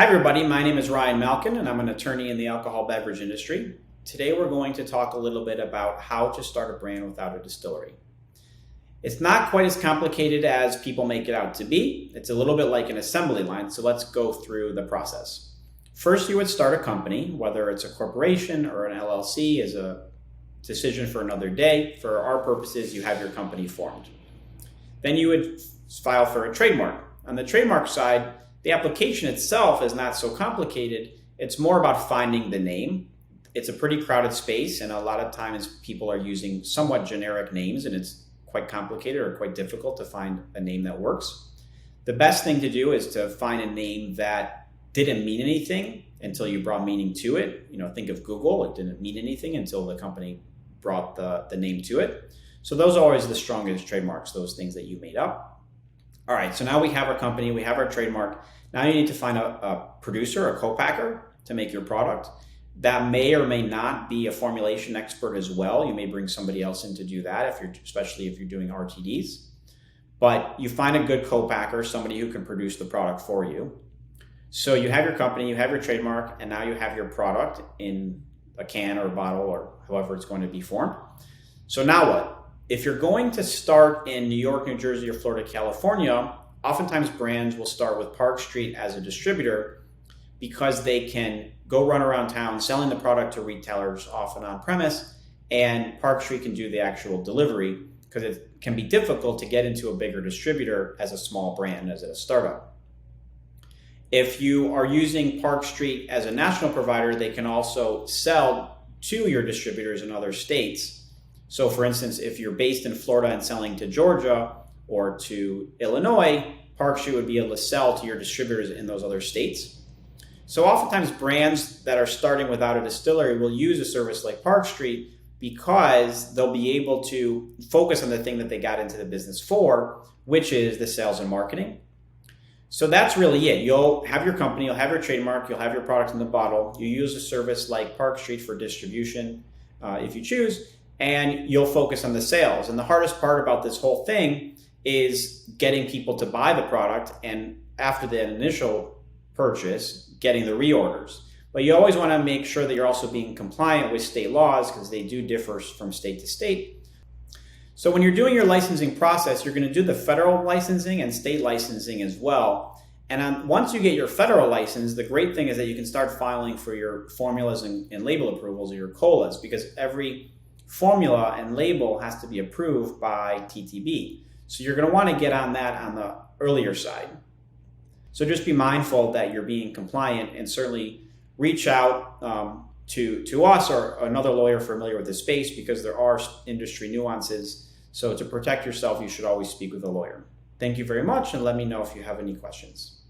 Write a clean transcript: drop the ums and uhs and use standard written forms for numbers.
Hi everybody, my name is Ryan Malkin and I'm an attorney in the alcohol beverage industry. Today we're going to talk a little bit about how to start a brand without a distillery. It's not quite as complicated as people make it out to be. It's a little bit like an assembly line, so let's go through the process. First, you would start a company, whether it's a corporation or an LLC, is a decision for another day. For our purposes, you have your company formed. Then you would file for a trademark. On the trademark side, the application itself is not so complicated. It's more about finding the name. It's a pretty crowded space, and a lot of times people are using somewhat generic names, and it's quite complicated or quite difficult to find a name that works. The best thing to do is to find a name that didn't mean anything until you brought meaning to it. Think of Google. It didn't mean anything until the company brought the name to it. So those are always the strongest trademarks, those things that you made up. All right, so now we have our company, we have our trademark. Now you need to find a producer, a co-packer to make your product. That may or may not be a formulation expert as well. You may bring somebody else in to do that, especially if you're doing RTDs. But you find a good co-packer, somebody who can produce the product for you. So you have your company, you have your trademark, and now you have your product in a can or a bottle or however it's going to be formed. So now what? If you're going to start in New York, New Jersey, or Florida, California, oftentimes brands will start with Park Street as a distributor because they can go run around town selling the product to retailers, often on premise, and Park Street can do the actual delivery because it can be difficult to get into a bigger distributor as a small brand, as a startup. If you are using Park Street as a national provider, they can also sell to your distributors in other states. So for instance, if you're based in Florida and selling to Georgia or to Illinois, Park Street would be able to sell to your distributors in those other states. So oftentimes brands that are starting without a distillery will use a service like Park Street because they'll be able to focus on the thing that they got into the business for, which is the sales and marketing. So that's really it. You'll have your company, you'll have your trademark, you'll have your product in the bottle. You use a service like Park Street for distribution if you choose, and you'll focus on the sales. And the hardest part about this whole thing is getting people to buy the product, and after the initial purchase, getting the reorders. But you always want to make sure that you're also being compliant with state laws because they do differ from state to state. So when you're doing your licensing process, you're going to do the federal licensing and state licensing as well. And once you get your federal license, the great thing is that you can start filing for your formulas and label approvals or your COLAs, because every formula and label has to be approved by TTB. So you're going to want to get on that on the earlier side. So just be mindful that you're being compliant, and certainly reach out to us or another lawyer familiar with the space, because there are industry nuances. So to protect yourself, you should always speak with a lawyer. Thank you very much, and let me know if you have any questions.